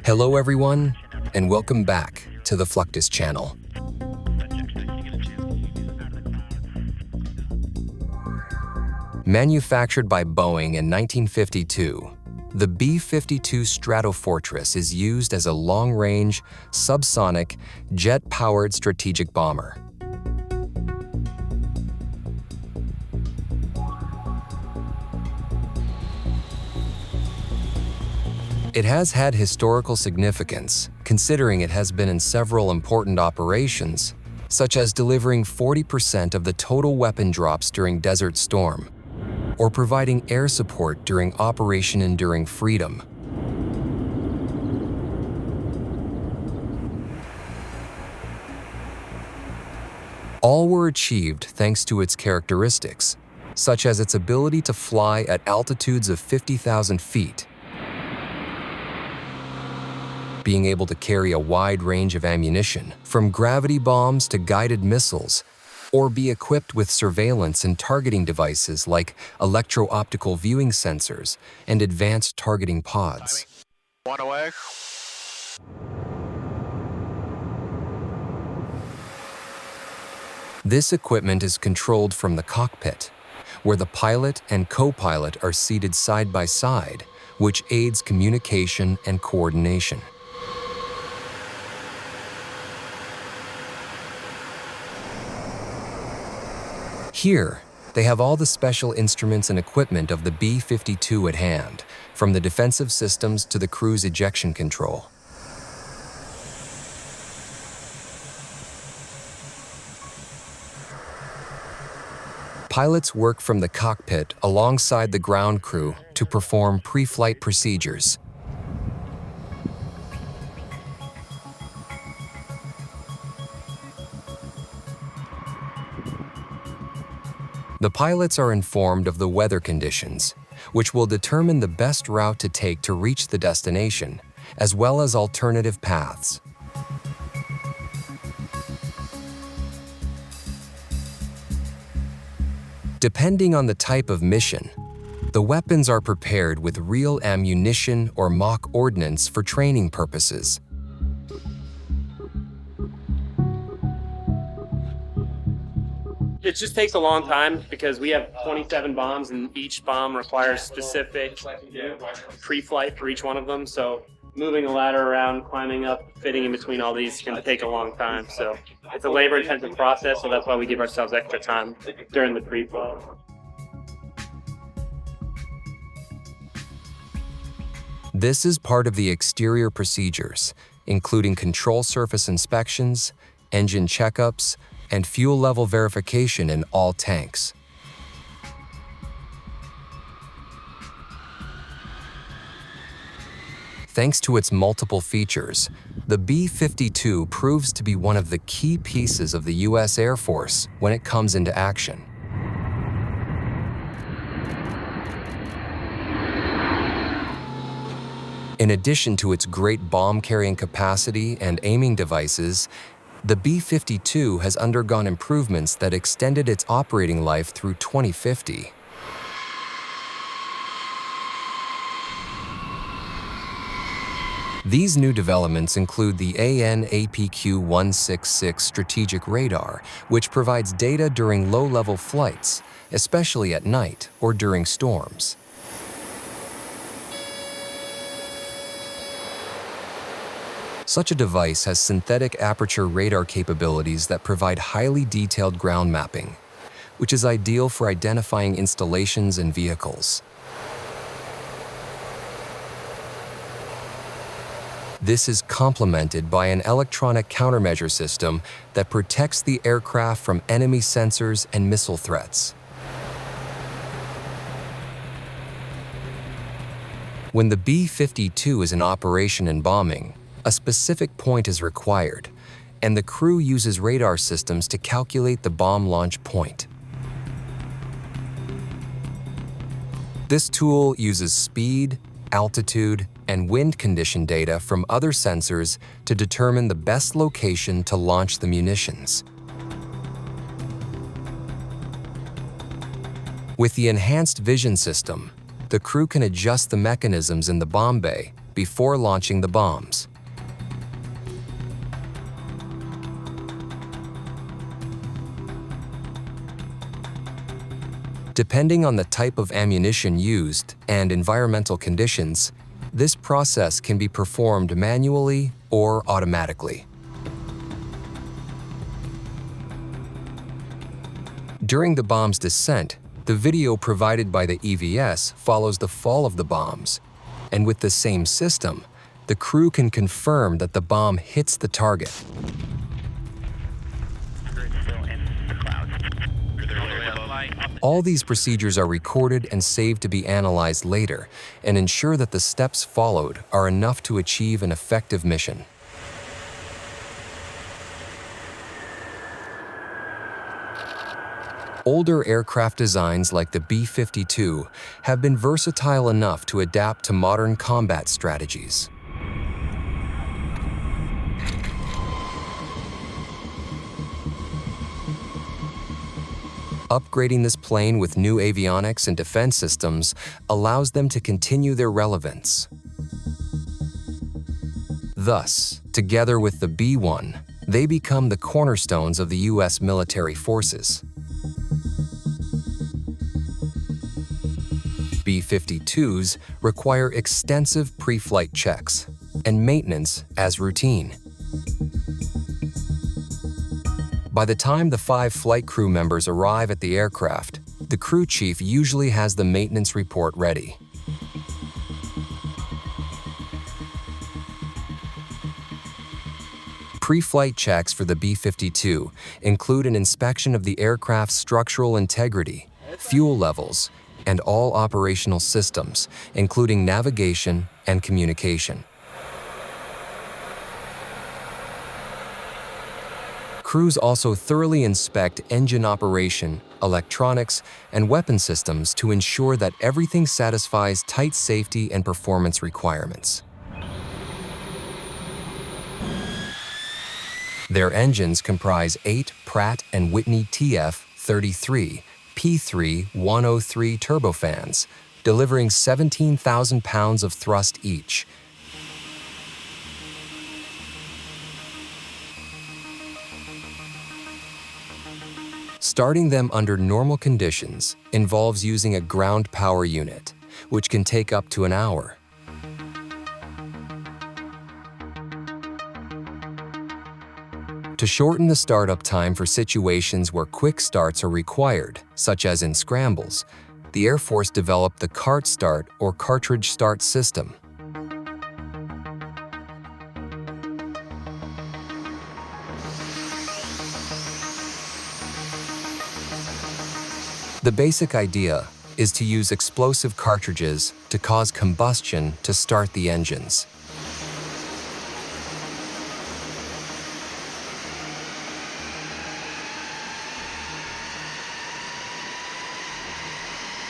Hello everyone, and welcome back to the Fluctus Channel. Manufactured by Boeing in 1952, the B-52 Stratofortress is used as a long-range, subsonic, jet-powered strategic bomber. It has had historical significance, considering it has been in several important operations, such as delivering 40% of the total weapon drops during Desert Storm, or providing air support during Operation Enduring Freedom. All were achieved thanks to its characteristics, such as its ability to fly at altitudes of 50,000 feet, being able to carry a wide range of ammunition, from gravity bombs to guided missiles, or be equipped with surveillance and targeting devices like electro-optical viewing sensors and advanced targeting pods. One away. This equipment is controlled from the cockpit, where the pilot and co-pilot are seated side by side, which aids communication and coordination. Here, they have all the special instruments and equipment of the B-52 at hand, from the defensive systems to the crew's ejection control. Pilots work from the cockpit alongside the ground crew to perform pre-flight procedures. The pilots are informed of the weather conditions, which will determine the best route to take to reach the destination, as well as alternative paths. Depending on the type of mission, the weapons are prepared with real ammunition or mock ordnance for training purposes. It just takes a long time because we have 27 bombs and each bomb requires specific pre-flight for each one of them. So moving a ladder around, climbing up, fitting in between all these can take a long time. So it's a labor-intensive process, so that's why we give ourselves extra time during the pre-flight. This is part of the exterior procedures, including control surface inspections, engine checkups, and fuel level verification in all tanks. Thanks to its multiple features, the B-52 proves to be one of the key pieces of the U.S. Air Force when it comes into action. In addition to its great bomb-carrying capacity and aiming devices, the B-52 has undergone improvements that extended its operating life through 2050. These new developments include the AN/APQ-166 strategic radar, which provides data during low-level flights, especially at night or during storms. Such a device has synthetic aperture radar capabilities that provide highly detailed ground mapping, which is ideal for identifying installations and vehicles. This is complemented by an electronic countermeasure system that protects the aircraft from enemy sensors and missile threats. When the B-52 is in operation and bombing, a specific point is required, and the crew uses radar systems to calculate the bomb launch point. This tool uses speed, altitude, and wind condition data from other sensors to determine the best location to launch the munitions. With the enhanced vision system, the crew can adjust the mechanisms in the bomb bay before launching the bombs. Depending on the type of ammunition used and environmental conditions, this process can be performed manually or automatically. During the bomb's descent, the video provided by the EVS follows the fall of the bombs, and with the same system, the crew can confirm that the bomb hits the target. All these procedures are recorded and saved to be analyzed later and ensure that the steps followed are enough to achieve an effective mission. Older aircraft designs like the B-52 have been versatile enough to adapt to modern combat strategies. Upgrading this plane with new avionics and defense systems allows them to continue their relevance. Thus, together with the B-1, they become the cornerstones of the U.S. military forces. B-52s require extensive pre-flight checks and maintenance as routine. By the time the 5 flight crew members arrive at the aircraft, the crew chief usually has the maintenance report ready. Pre-flight checks for the B-52 include an inspection of the aircraft's structural integrity, fuel levels, and all operational systems, including navigation and communication. Crews also thoroughly inspect engine operation, electronics, and weapon systems to ensure that everything satisfies tight safety and performance requirements. Their engines comprise 8 Pratt & Whitney TF-33 P3-103 turbofans, delivering 17,000 pounds of thrust each. Starting them under normal conditions involves using a ground power unit, which can take up to an hour. To shorten the startup time for situations where quick starts are required, such as in scrambles, the Air Force developed the cart start or cartridge start system. The basic idea is to use explosive cartridges to cause combustion to start the engines.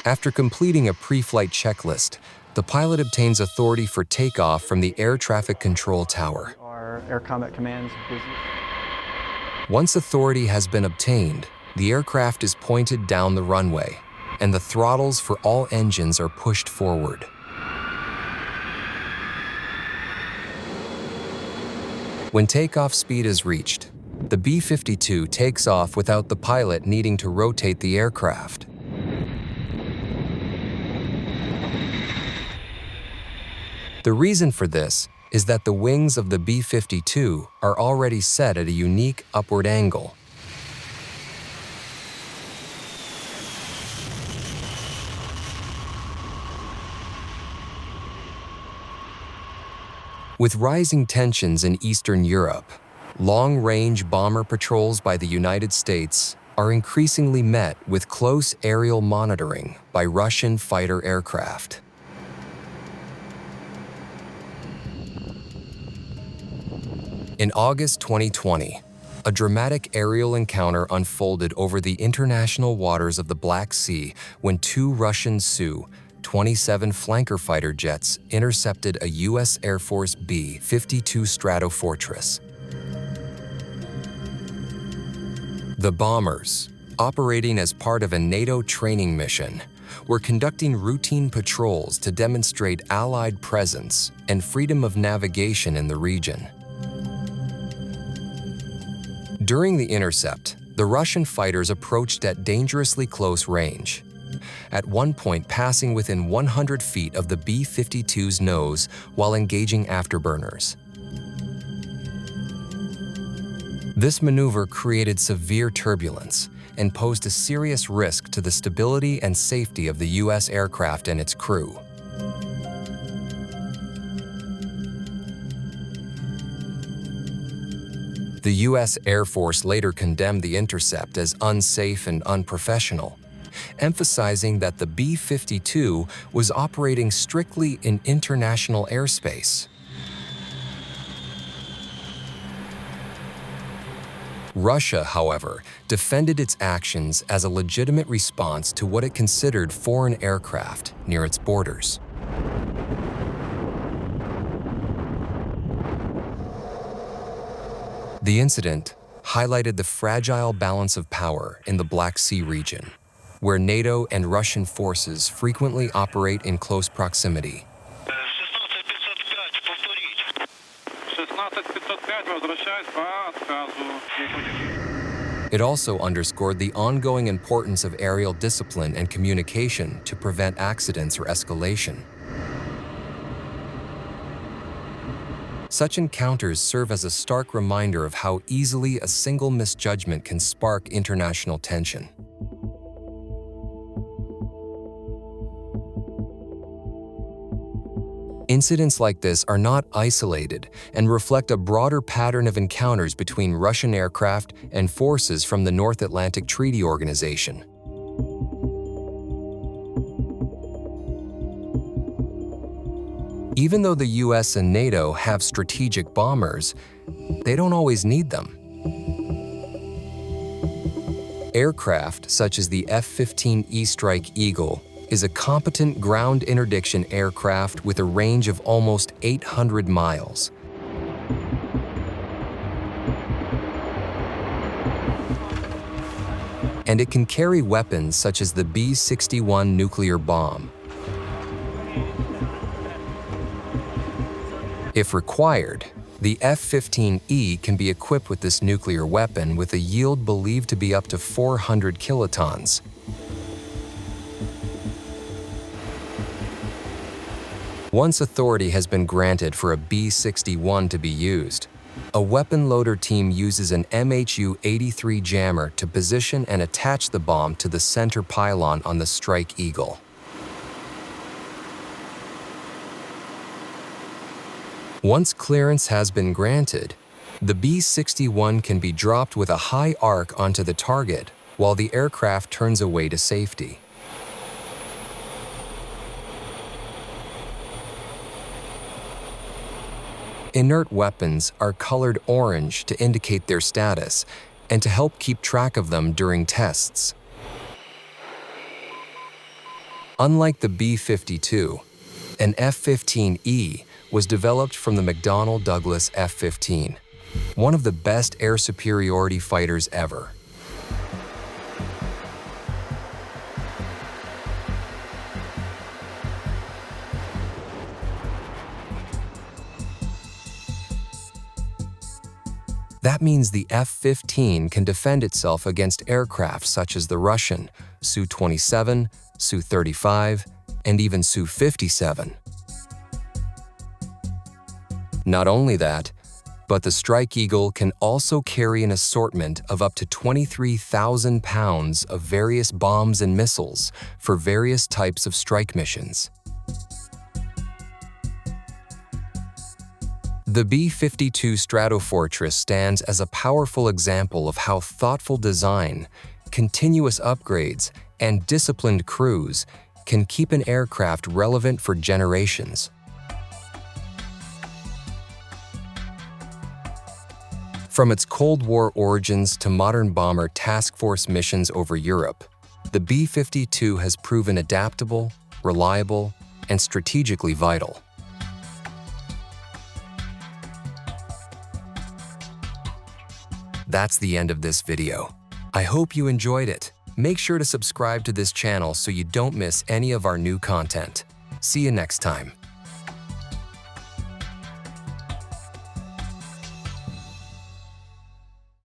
After completing a pre-flight checklist, the pilot obtains authority for takeoff from the air traffic control tower. Our Air Combat Command's business. Once authority has been obtained, the aircraft is pointed down the runway, and the throttles for all engines are pushed forward. When takeoff speed is reached, the B-52 takes off without the pilot needing to rotate the aircraft. The reason for this is that the wings of the B-52 are already set at a unique upward angle. With rising tensions in Eastern Europe, long-range bomber patrols by the United States are increasingly met with close aerial monitoring by Russian fighter aircraft. In August 2020, a dramatic aerial encounter unfolded over the international waters of the Black Sea when 2 Russian Su-27 flanker fighter jets intercepted a U.S. Air Force B-52 Stratofortress. The bombers, operating as part of a NATO training mission, were conducting routine patrols to demonstrate Allied presence and freedom of navigation in the region. During the intercept, the Russian fighters approached at dangerously close range, at one point passing within 100 feet of the B-52's nose while engaging afterburners. This maneuver created severe turbulence and posed a serious risk to the stability and safety of the U.S. aircraft and its crew. The U.S. Air Force later condemned the intercept as unsafe and unprofessional, emphasizing that the B-52 was operating strictly in international airspace. Russia, however, defended its actions as a legitimate response to what it considered foreign aircraft near its borders. The incident highlighted the fragile balance of power in the Black Sea region, where NATO and Russian forces frequently operate in close proximity. It also underscored the ongoing importance of aerial discipline and communication to prevent accidents or escalation. Such encounters serve as a stark reminder of how easily a single misjudgment can spark international tension. Incidents like this are not isolated and reflect a broader pattern of encounters between Russian aircraft and forces from the North Atlantic Treaty Organization. Even though the US and NATO have strategic bombers, they don't always need them. Aircraft such as the F-15E Strike Eagle is a competent ground interdiction aircraft with a range of almost 800 miles. And it can carry weapons such as the B-61 nuclear bomb. If required, the F-15E can be equipped with this nuclear weapon with a yield believed to be up to 400 kilotons. Once authority has been granted for a B-61 to be used, a weapon loader team uses an MHU-83 jammer to position and attach the bomb to the center pylon on the Strike Eagle. Once clearance has been granted, the B-61 can be dropped with a high arc onto the target while the aircraft turns away to safety. Inert weapons are colored orange to indicate their status and to help keep track of them during tests. Unlike the B-52, an F-15E was developed from the McDonnell Douglas F-15, one of the best air superiority fighters ever. That means the F-15 can defend itself against aircraft such as the Russian Su-27, Su-35, and even Su-57. Not only that, but the Strike Eagle can also carry an assortment of up to 23,000 pounds of various bombs and missiles for various types of strike missions. The B-52 Stratofortress stands as a powerful example of how thoughtful design, continuous upgrades, and disciplined crews can keep an aircraft relevant for generations. From its Cold War origins to modern bomber task force missions over Europe, the B-52 has proven adaptable, reliable, and strategically vital. That's the end of this video. I hope you enjoyed it. Make sure to subscribe to this channel so you don't miss any of our new content. See you next time.